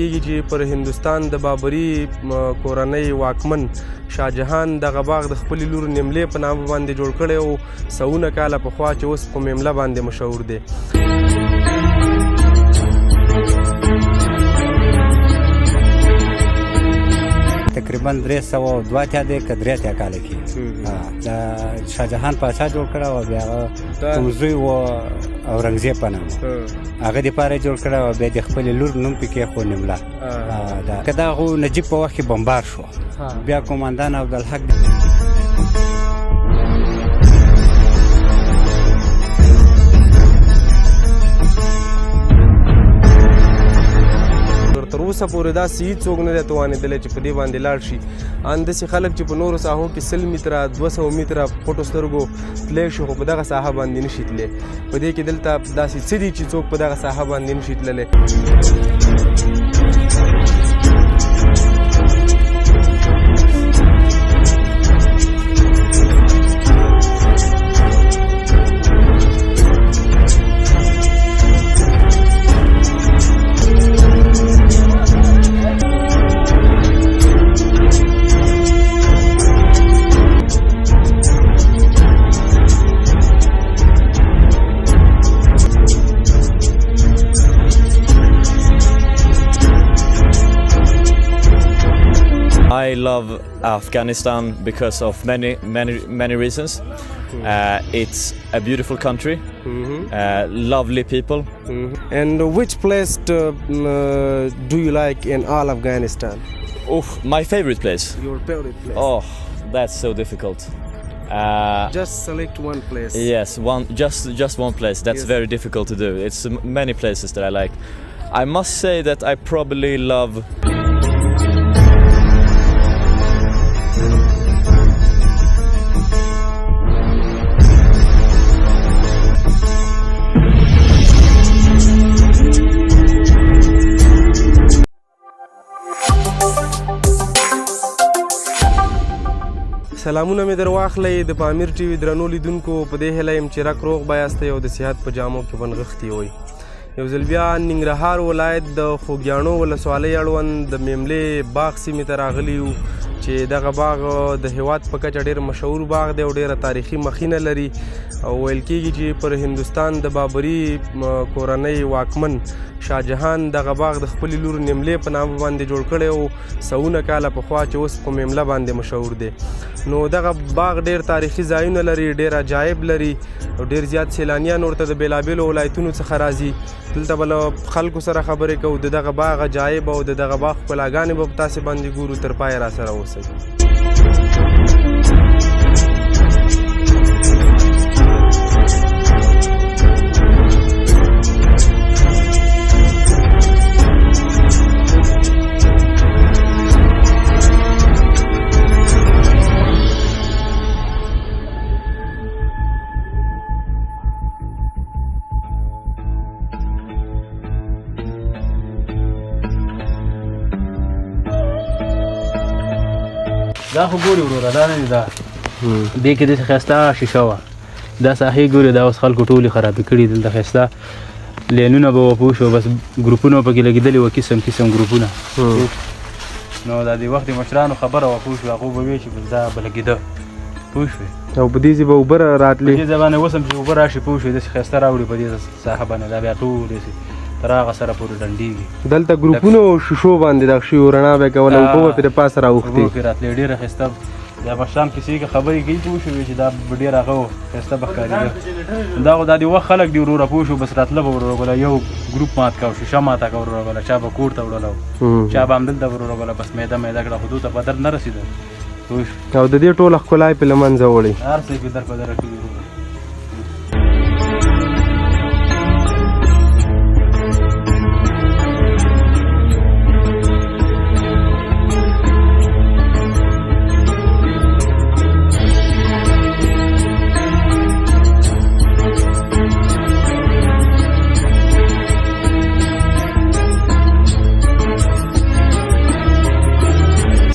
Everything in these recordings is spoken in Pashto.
کېږي چې پر هندوستان د بابري کورنۍ واکمن شاه جهان دغه باغ د خپلې لور نملې په نامه باندې جوړ کړی و سوونه کاله پخوا چې اوس په ممله باندې مشهور دی. تقریبا 382 که 83 کاله کې د شاه جهان پاچا جوړ کړی او بیا هغه کوم زوی و اورنګزیب په نامه هغه دپاره یې جوړ کړی او بیا د خپلې لور نوم پې کېښود نمله. که د هغو نجیب په وخت کې بمبار شو بیا قومندان عبدالحق تر اوسه پورې داسې هېڅ څوک نه دی توانېدلی چې په دې باندې لاړ شي. ان داسې خلک چې په نورو ساحو کې 100 متره 200 متره پټو سترګو تللی شو خو په دغه ساحه باندې نشي تللی. په دې کې دلته داسې څه دي چې څوک په دغه ساحه باندې نشي تللی. I love Afghanistan because of many reasons. It's a beautiful country, lovely people. And which place do you like in all Afghanistan? Oh, my favorite place. Your favorite place? Oh, that's so difficult. Just select one place. Yes, just one place. That's very difficult to do. It's many places that I like. I must say that I probably love سلامونه مې در واخلئ د پامیر ټي وي درنو لیدونکو په دې هیله یم چې رک روغ به یاستئ او د صحت په جامو کې ونغښتي وئ. یو ځل بیا ننګرهار ولایت د خوږیاڼو ولسوالۍ اړوند د مملې باغ سیمې ته راغلي یو چې دغه باغ د هیواد په کچه ډېر مشهور باغ دی او ډېره تاریخي مخینه لري او ویل کېږي چې پر هندوستان د بابري کورنۍ واکمن شاه جهان دغه باغ د خپلې لور نملې په نامه باندې جوړ کړی و سوونه کاله پخوا چې اوس په ممله باندې مشهور دی. نو دغه باغ ډېر تاریخي ځایونه لري، ډېر عجایب لري او ډېر زیات سیلانیان ورته د بېلابېلو ولایتونو څخه راځي. دلته به له خلکو سره خبرې کوو، د دغه باغ عجایب او د دغه باغ ښکلاګانې به په تاسې باندې ګورو. تر پایه راسره اوسئ. دا خو ګوري وروره دا نه دي دا دې کې داسې ښایسته شیشه وه دا ساحې ګوري دا اوس خلکو ټولې خرابې کړي دلته ښایسته لینونه به وه پوه شو بس ګروپونه پکې لګېدلي وه قسم قسم ګروپونه نو دا د وخت مشرانو خبره وه پوه شو هغو به وایي چې بس دا به لګېده پوه شوې او په دې ځای به اوبه راتلې په دې ځای باندې اوس هم چې اوبه راشي پوه شوې داسې ښایسته راوړي په دې ساحه باندې دا بیا ټول داسې تر هغه سره پورې ډنډېږي. دلته ګروپونو او شیشو باندې دغه شوي رڼا به یې کوله اوبه به پرې د پاسه راوښتې اوبه پرې راتلې ډېره ښایسته بیا مشران کیسې کې خبرې کوي پوه شوې چې دا به ډېر هغه و ښایسته به ښکارېده. دا خو دا د وخت خلک دي وروره پوه شو بس راتله به وروره بله یو ګروپ مات کړه او شیشه ماته کړه وروره بله چا به کور ته وړله چا به همدلته وروره بله بس میده میده کړه خو دوی ته په درد نه رسېده پوه شو او د دې ټوله ښکلا یې پرې له منځه وړئ هر څه یې پرې در په دره کړي وروره.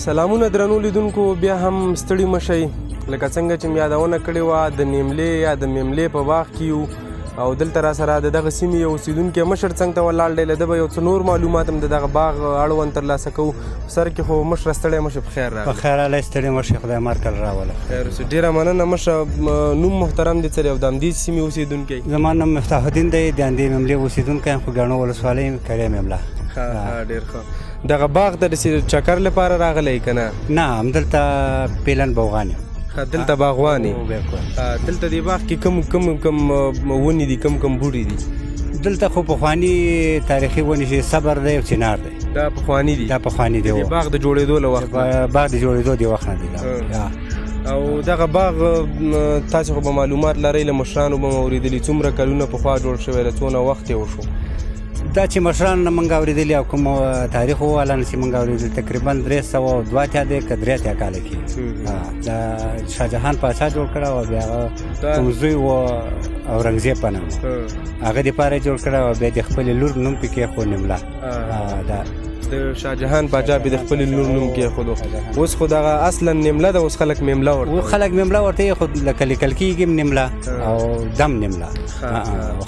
سلامونه درنو لیدونکو بیا هم ستړي مشئ لکه څنګه چې مې یادونه کړې وه د نملې یا د مملې په باغ کې یو او دلته را سره د دغه سیمې یو اوسېدونکی مشر څنګ ته ولاړ دی له ده به یو څه نور معلومات هم د دغه باغ اړوند ترلاسه کوو په سر کې خو مشره ستړی مشه په خیر راغلی په خیر راغلی ستړی مشه خدای مار کړ راوله خیر اوسې ډېره مننه مشه نوم محترم دی څه دی او د همدې سیمې اوسېدونکی زما نوم مفتاح الدین دی د همدې مملې اوسېدونکی یم خو ګاڼو ولسوالۍ کړی ممله ښه ډېر ښه دغه باغ ته داسې چکر لپاره راغلی که نه نه همدلته پیلن بوغان یم دلته باغوان بالکل دلته دې باغ کې کم ونې دي کم بوټي دي دلته خو پخواني تاریخي ونې چې صبر دی او چنار دی دا پخواني دي دا پخواني دی باغ د جوړېدو له وخت باغ د جوړېدو د وخت نه دی او دغه باغ تاسو خو به معلومات لرئ له مشرانو به مو اورېدلي څومره کلونه پخوا جوړ شوی دی څونه وخت یې وشو دا چې مشران موږ اورېدلي او کوم تاریخ ووالان چې موږ اورېدلي تقریبا 302 دی که 3 کاله کې دا شاه جهان پاچا جوړ کړی او بیا هغه کوم زوی و اورنګزیب په نامه هغه دپاره یې جوړ کړی او بیا د خپلې لور نوم پې کېښود نمله دا د شاه جهان پاچا پې د خپلې لور نوم کېښودو اوس خو دغه اصلا نمله ده اوس خلک ممله ورته خلک ممله ورته خو لکه لیکل کېږي نمله او دم نمله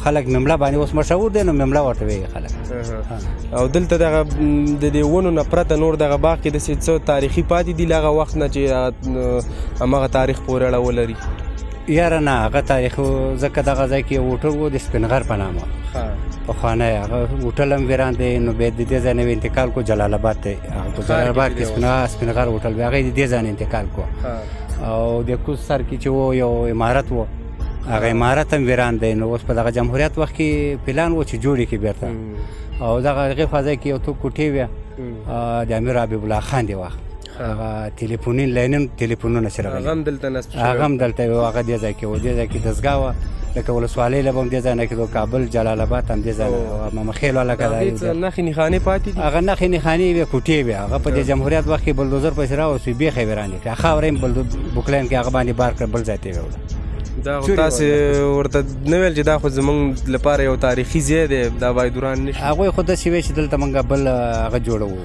خلک ممله باندې اوس مشهور دی نو ممله ورته وایي خلک او دلته دغه د دې ونو نه پرته نور دغه باغ کې داسې څه تاریخي پاتې دي له هغه وخت نه چې همغه تاریخ پورې اړه ولري یاره نه هغه تاریخ ځکه دغه ځای کې یو هوټل و د سپینغر په نامه پخوانی هغه هوټل هم ویران دی نو بیا د دې ځای نه انتقال کو جلال آباد ته هغه په جلال آباد کې سپینغر هوټل بیا هغه د دې ځای نه انتقال کو او د کوز سر کې چې و یو عمارت و هغه عمارت هم ویران دی نو اوس په دغه جمهوریت وخت کې پلان و چې جوړې کړي بیرته او دغه هغې خوا ځای کې یو څو کوټې وې د امیر حبیب الله خان دی وخت هغه تلیفونین لاینین تلیفونونه چې راغلي هغه هم دلته وو هغه دې ځای کې و دې ځای کې دستګاه وه لکه ولسوالۍ له به هم دې ځای نه کېدو کابل جلال آباد هم دې ځای نه ممخیل والا که نښې نښانې پاتې دي هغه نښې نښانې وې کوټې وې هغه په دې جمهوریت وخت کې بلدوزر پسې راوستو بیخې ویرانې کړې خاوره یې بوکلین کې هغه باندې بار کړ بل ځای ته یې وړه دا خو تاسې ورته نه ویل چې دا خو زموږ لپاره یو تاریخي ځای دی دا باید دوران نه شي هغوی خو داسې وایي چې دلته موږ بل هغه جوړوو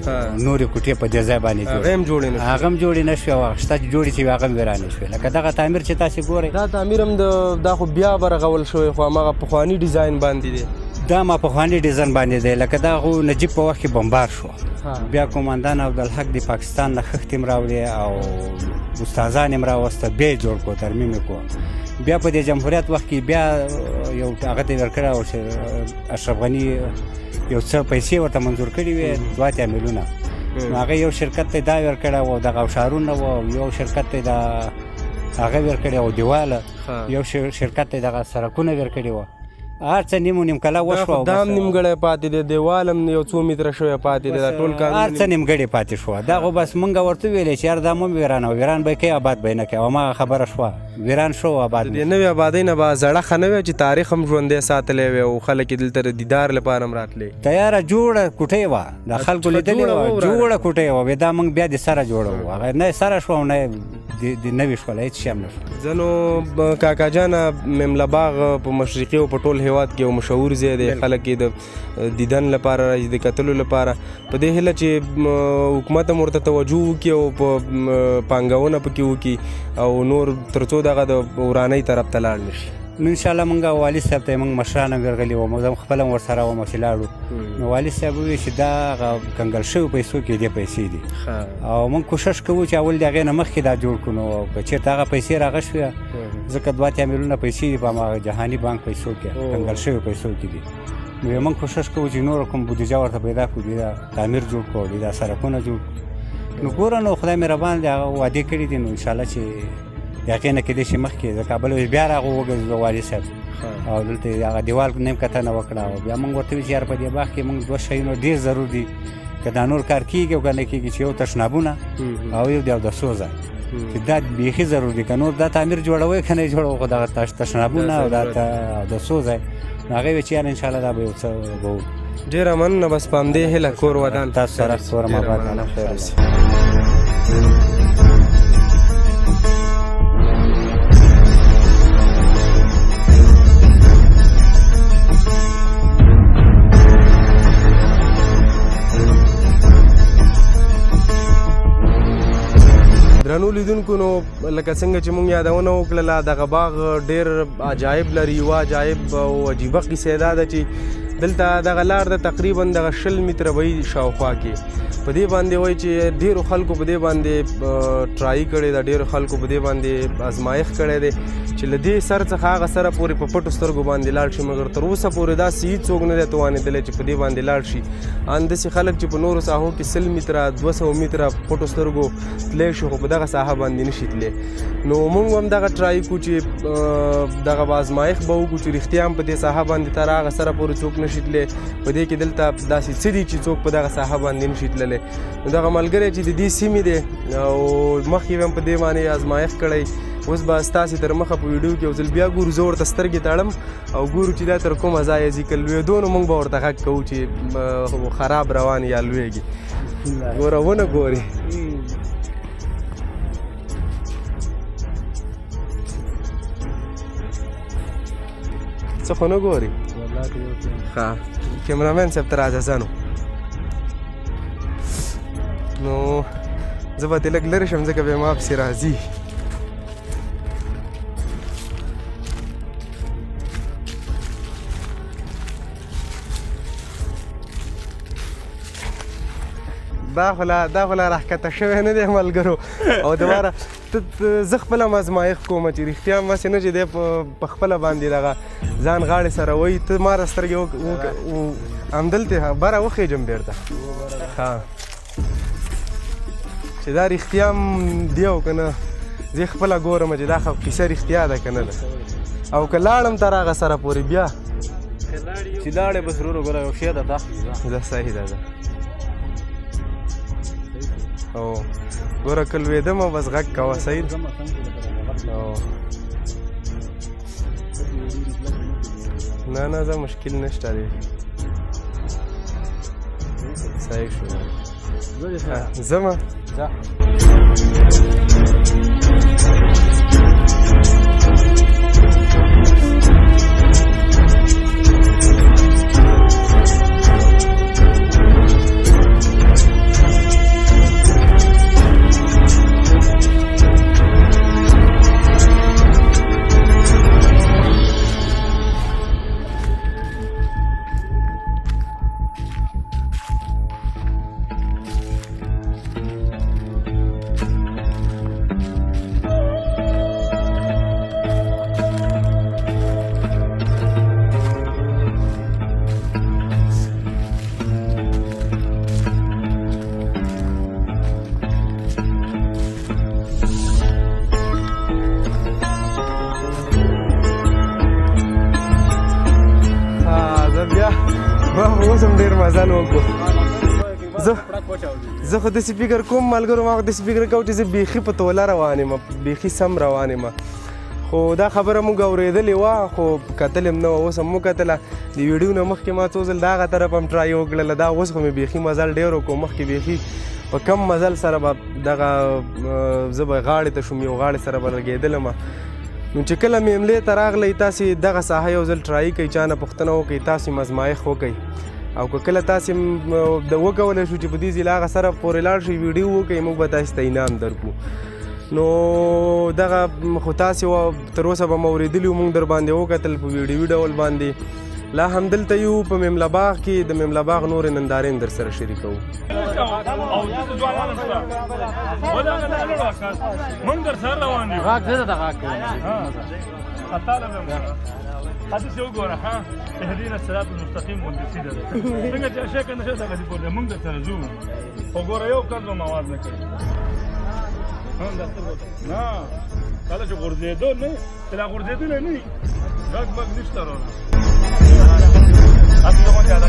نورې کوټې په دې ځای باندې هغه هم جوړې نه شوې هغه هم جوړې نه شوې او هغه شته چې جوړې شوې هغه هم ویرانې شوې لکه دغه تعمیر چې تاسې ګورئ دا تعمیر هم دا خو بیا به رغول شوی خو هماغه پخواني ډیزاین باندې دی دا ما پخواني ډیزاین باندې دی لکه دا خو نجیب په وخت کې بمبار شو بیا قومندان عبدالحق د پاکستان نه خښتې هم راوړې او استادان یې هم راوسته بیا یې جوړ کړو ترمیم یې کړو بیا په دې جمهوریت وخت کې بیا یو هغه ته یې ورکړی او اشرف غني یو څه پیسې ورته منظور کړي وې 2 میلیونه نو هغه یو شرکت ته دا ورکړی و دغه ښارونه و یو شرکت ته دا هغه ورکړی و دیواله یو شرکت ته دغه سړکونه ورکړي وه هر څه نیم کله وشوه دا هم نیمګړی پاتې دی دیوال هم یو 2 متره شوی پاتې دی دا ټول هر څه نیمګړې پاتې شوه دا خو بس مونږ ورته ویلی چې یار دا مو ویرانه ویران به یې کوي آباد به یې نه کوي هماغه خبره شوه ویران شو آباد د نوې آبادۍ نه به زړه ښه نه وی چې تاریخ هم ژوندی ساتلی وی او خلک یې دلته د دیدار لپاره هم راتلی تیاره جوړه کوټۍ وه د خلکو لیدلې وه جوړه کوټۍ وه دا موږ بیا د سره جوړوو هغه نه سره شوه او نه د نوې شوله هېڅ شی هم نه شو زه نو کاکا جانه ممله باغ په مشرقي او په ټول هېواد کې یو مشهور ځای دی خلک یې د دیدن لپاره راځي د کتلو لپاره په دې هیله چې حکومت هم ورته توجه وکړي او په پانګونه پکې وکړي او نور تر څو دغه د ورانۍ طرف ته لاړ نه شي نو انشاءالله موږ والي صاحب ته یې موږ مشران هم ورغلي وو زه خپله هم ورسره وم چې لاړو نو والي صاحب وویل چې دا هغه کنګل شوي پیسو کې دې پیسې دي او موږ کوشش کوو چې اول د هغې نه مخکې دا جوړ کړو نو که چېرته هغه پیسې راغه شوې ځکه 2 میلیونه پیسې دي په هماغه جهاني بانک پیسو کې کنګل شوي پیسو کې دي نو موږ کوشش کوو چې نور کوم بودیجه ورته پیدا کړو دا تعمیر جوړ کړو دا سړکونه جوړ نو ګوره نو خدای مهربان دی هغه وعدې کړي دي نو انشاءالله چې د هغې نه کېدای شي مخکې د کابل بیا راغو وګرځېدو والي صاحب او دلته هغه دیوال نیم کتنه وکړه او بیا موږ ورته ویل چې یار په دې باغ کې موږ 2 شیونه ډېر ضرور دي که دا نور کار کېږي او که نه کېږي چې یو تشنابونه او یو د اودسو ځای چې دا بیخي ضرور دي که نور دا تعمیر جوړوئ که نه یې جوړوو خو دغه تشنابونه او دا اودسو ځای نو هغې ویل چې یار انشاءالله دا به یو څه به وکړو ډېره مننه بس په همدې هیله کور ودان تاسو سره کور م آباد خیر اوسي درنو لیدونکو لیدونکو نو لکه څنګه چې مونږ یادونه وکړله دغه باغ ډېر عجایب لري. یوه عجایب او عجیبه قیصه دا ده چې دلته دغه لار د تقریبا دغه 20 متره به وي شاوخوا کې. په دې باندې وایي چې ډېرو خلکو په دې باندې ټرای کړی ده، ډېرو خلکو په دې باندې ازمایښت کړی دی چې له دې سر څخه هغه سره پورې په پټو سترګو باندې لاړ شي، مګر تر اوسه پورې داسې هېڅوک نه دی توانېدلی چې په دې باندې لاړ شي. ان داسې خلک چې په نورو ساحو کې 100 متره 200 متره پټو سترګو تللی شي، خو په دغه ساحه باندې نشي تللی. نو موږ هم دغه ټرای کوو چې دغه به ازمایښت به وکړو چې رښتیا هم په دې ساحه باندې تر هغه سره پورې څوک نشي تللی، په دې کې دلته داسې څه دي چې څوک په دغه ساحه باندې نشي تللی. نو دغه ملګری چې د دې سیمې دی او مخکې هم په دې باندې ازمایښت کړی، اوس به ستاسې تر مخه په ویډیو کې یو ځل بیا ګورو. زه ورته سترګې تړم او ګورو چې دا تر کومه ځایه ځي. که لوېدو نو موږ به ورته غږ کوو چې خراب روان یا لوېږي. ګوره ونه ګورې څه خو نه ګورې. ښه کیمرامین صاحب ته راځه ځه نو زه به ترې لږ لرې شم ځکه بیا ما پسې راځي. دا خو لا راښکته شوی نه دی ملګرو. او دوباره زه خپله هم ازمایښت کوم چې رښتیا هم هسې نه چې دی په خپله باندې دغه ځان غاړې سره وایي ته ما را سترګې همدلته بره وخېجم بېرته. ښه چې دا رښتیا هم دی او که نه، زه خپله ګورم چې دا خو کیسه رښتیا ده که نه ده. او که لاړم تر هغه سره پورې بیا چې لاړې بس ورو ګوره یو شی ده دا صحیح ده. او ګوره که لوېدم بس غږ کوه صحیح ده. نه نه زه مشکل نشته دی صحیح شو. ځمه زه خو داسې فکر کوم ملګرو، ما خو داسې فکر کوم چې زه بیخي په توله روان یم، بیخي سم روان یم. خو دا خبره موږ اورېدلې وه خو کتلې هم نه وه. اوس هم وکتله د ویډیو نه مخکې ما څو ځل د هغه طرف هم ټرای وکړله. دا اوس خو مې بیخي مزل ډېر وکړو. مخکې بیخي په کم مزل سره به دغه زه به غاړې ته شوم، یو غاړې سره به لګېدلم. نو چې کله مملې ته راغلی تاسې دغه ساحه یو ځل ټرای کوئ، چا نه پوښتنه وکړئ، تاسې هم ازمایښت وکئ. او که کله تاسې د وکولی شو چې په دې ځای له هغه سره پورې لاړ شئ ویډیو وکئ، موږ به تاسې ته انعام درکړو. نو دغه خو تاسې تر اوسه به مو اورېدلي وو، موږ در باندې وکتل په ویډیوي ډول باندې. لا همدلته یو په ممله باغ کې د ممله باغ نورې نندارې هم در سره شریکوو. حدیث یو ګوره ها اهدینا الصراط المستقیم ګوندې ده څنګه چې شي کنه څه غدي پورې موږ در سره ځو خو ګوره یو کله مواد نه کوي هم دا څه نه کله چې ګورځېدو نه تر ګورځېدو نه غږ مګ نشته رونه اصل مو ته دا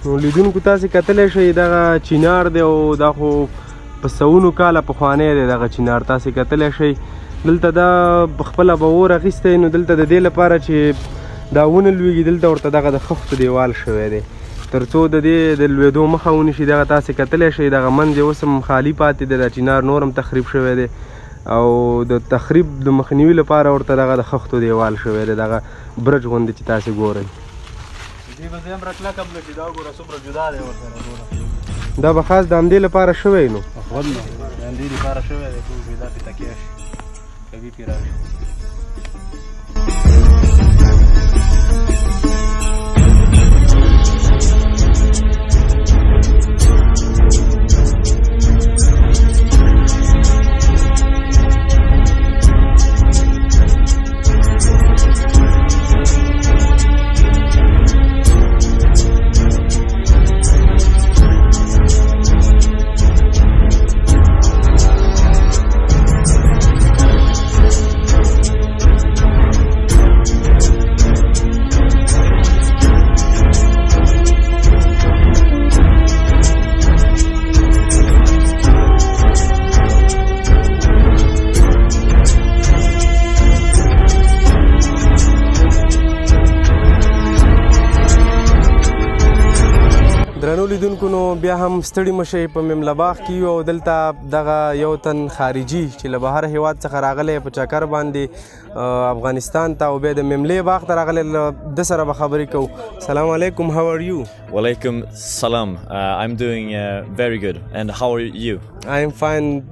لیدونکو تاسې کتلی شئ دغه چینار دی او دا خو په سوونو کاله پخوانی دی دغه چینار تاسې کتلی شئ دلته دا خپله به اور اخیستی نو دلته د دې لپاره چې دا ونه لویږي دلته ورته دغه د خښتو دیوال شوی دی تر څو د دې د لویدو مخه ونیسي دغه تاسې کتلی شئ دغه منځ یې اوس هم خالي پاتې دی دا چینار نور هم تخریب شوی دی او د تخریب د مخنیوي لپاره ورته دغه د خښتو دیوال شوی دی دغه برج غوندې چې تاسې ګورئ دا به خاص د همدې لپاره شوی نو درنو لیدونکو نو بیا هم ستړي مه شئ په ممله باغ کې یو او دلته دغه یو تن خارجي چې له بهر هیواد څخه راغلی په چکر باندې افغانستان ته او بیا د مملې باغ ته راغلی ده سره به خبرې کوو سلام علیکم how are you Walaikum salam. I'm doing very good. And how are you? I am fine.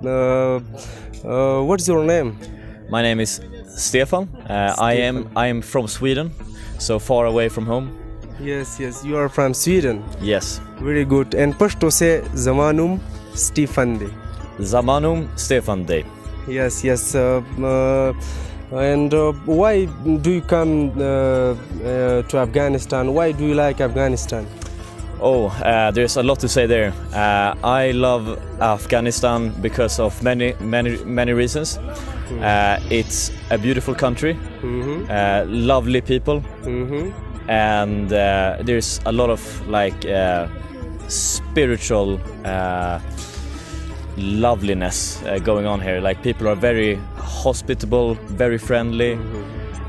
What's your name? My name is Stefan. I am from Sweden, so far away from home. Yes, you are from Sweden. Yes. Very good. And Pashto se zamanum Stefan de. Zamanum Stefan de. Yes. And why do you come to Afghanistan? Why do you like Afghanistan? There's a lot to say there. I love Afghanistan because of many reasons. It's a beautiful country, lovely people, and there's a lot of spiritual loveliness going on here. Like people are very hospitable, very friendly,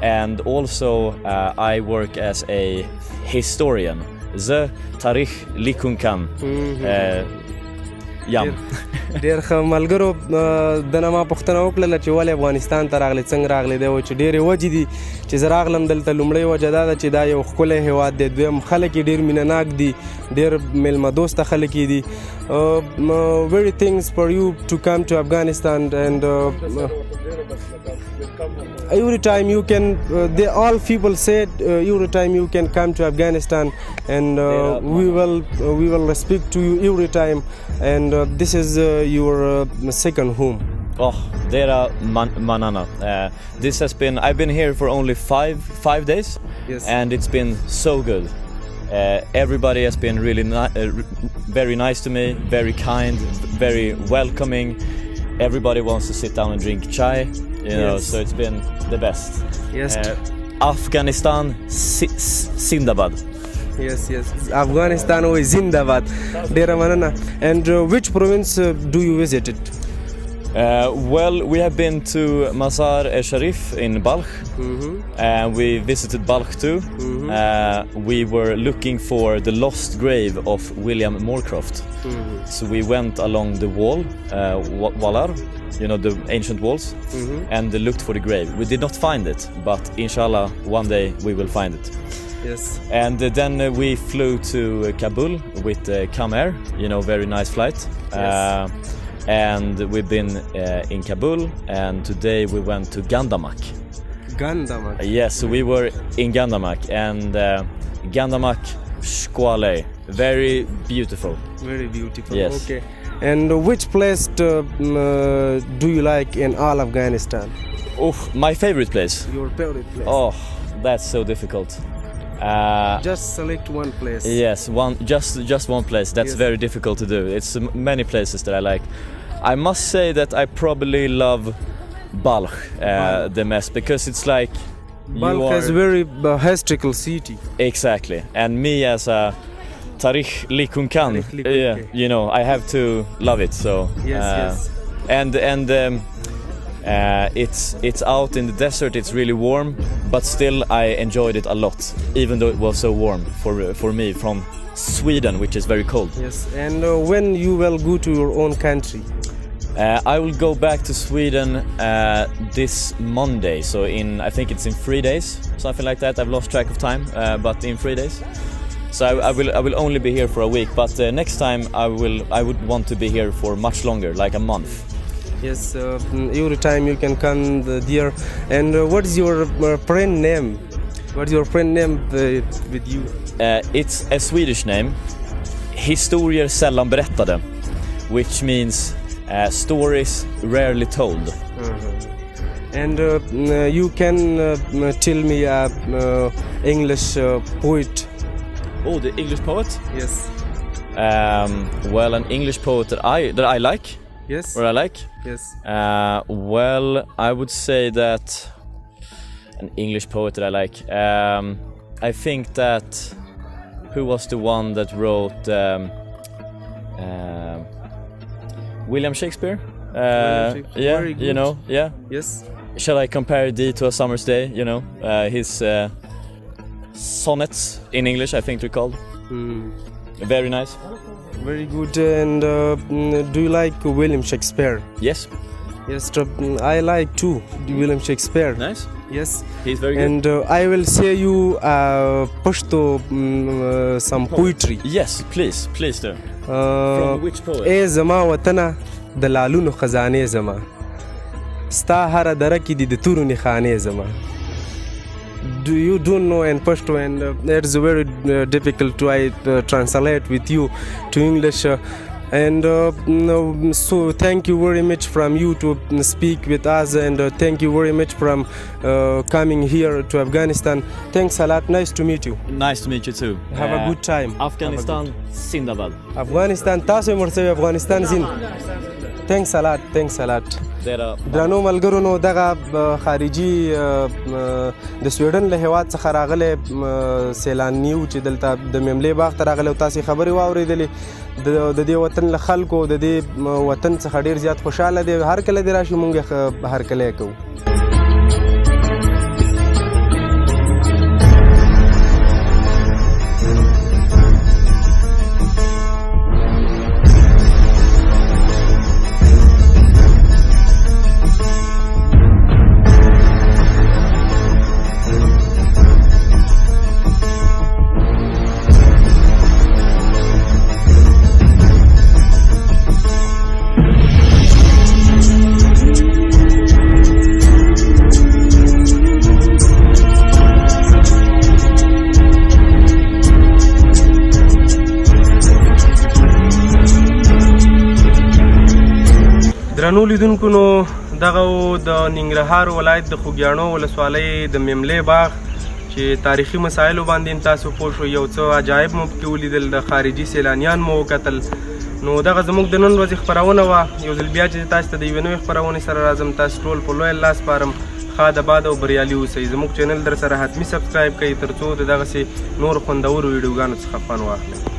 and also I work as a historian. تاریخ لیکونکم یم ډېر ښه ملګرو دنه ما پوښتنه وکړله چې ولې افغانستان ته راغلی څنګه راغلی دی چې ډېرې وجې دي چې زه راغلم دلته لومړۍ وجه دا ده چې دا یو ښکلی هیواد دی دویم خلک یې ډېر مینهناک دي ډېر میلمه دوسته خلک یې دي very things for you to come to Afghanistan and every time you can all people said every time you can come to Afghanistan and we will respect to you every time and this is your second home. There are manana. This has been I've been here for only five days. Yes. And it's been so good. Everybody has been really very nice to me, very kind, very welcoming. Everybody wants to sit down and drink chai, you know, so it's been the best. Yes. Afghanistan, Zindabad. Yes. Afghanistan or Zindabad. Dera manana. And which province do you visit? Well, we have been to Mazar-e-Sharif in Balkh, and we visited Balkh too. We were looking for the lost grave of William Moorcroft. So we went along the wall, Walar, you know, the ancient walls, and looked for the grave. We did not find it, but inshallah, one day we will find it. Yes. And then we flew to Kabul with Kam Air, you know, very nice flight. Yes. And we've been in Kabul, and today we went to Gandamak. Gandamak? Yes, we were in Gandamak, and Gandamak, Shkwale, very beautiful. Very beautiful. Yes. Okay. And which place do you like in all Afghanistan? My favorite place? Your favorite place? That's so difficult. Just select one place. Yes, just one place. That's very difficult to do. It's many places that I like. I must say that I probably love Balkh the best because it's like Balkh is a very historical city. Exactly. And me as a تاریخ لیکون کن. Yeah, you know, I have to love it. So Yes. and it's out in the desert. It's really warm, but still I enjoyed it a lot, even though it was so warm for me from Sweden, which is very cold. Yes. And when you will go to your own country? I will go back to Sweden this Monday. So I think it's in 3 days, something like that. I've lost track of time, but in 3 days. So I will only be here for a week. But next time I would want to be here for much longer, like a month. Yes. Every time you can come there. And what is your friend name? What is your friend name with you? It's a Swedish name, historier sällan berättade, which means stories rarely told. And you can tell me English poet. Oh, the English poet? Yes. Well, an English poet that I like. Yes. Or I like. Yes. Well, I would say that an English poet that I like. I think that who was the one that wrote William Shakespeare? Yeah, Very good. you know, yeah. Yes. Shall I compare thee to a summer's day? You know, his sonnets in English, I think they're called. Very nice. Very good. And do you like William Shakespeare? Yes. Yes, I like too William Shakespeare. Nice. Yes. He's very good. And I will say you Pashto some poetry. Yes, please do. From which poet? اے زما وطنه د لالونو خزانې زما ستا هره دره کې دي د تورو نښانې زما. Do you don't know in Pashto, and it's very difficult to translate with you to English. And so thank you very much from you to speak with us, and thank you very much from coming here to Afghanistan. Thanks a lot. Nice to meet you. Nice to meet you too. Have a good time. Afghanistan, Zindabad. Afghanistan تاسو مرسوي افغانستان زین. Thanks a lot. درنو ملګرو، نو دغه خارجي د سویډن له هېواد څخه راغلی سیلانی و چې دلته د مملې باغ ته راغلی او تاسې خبرې واورېدلې د دې وطن له خلکو د دې وطن څخه ډېر زیات خوشحاله دی. هر کله دې راشي مونږ یې هرکلی یې کوو. درنو لیدونکو، نو دغه د ننګرهار ولایت د خوږیاڼو ولسوالۍ د مملې باغ چې تاریخي مسایلو باندې تاسو پوه شو، یو څه عجایب مو پکې ولیدل، د خارجي سیلانیان مو وکتل. نو دغه زموږ د نن ورځې خپرونه وه. یو ځل بیا چې تاسو ته د یوې نوې خپرونې سره راځم، تاسو ټول په لوی الله سپارم. ښاد آباد او بریالي اوسئ. زموږ چینل در سره حتمي سبسکرایب کړئ تر څو د دغسې نور خوندورو ویډیوګانو څخه خوند واخلئ.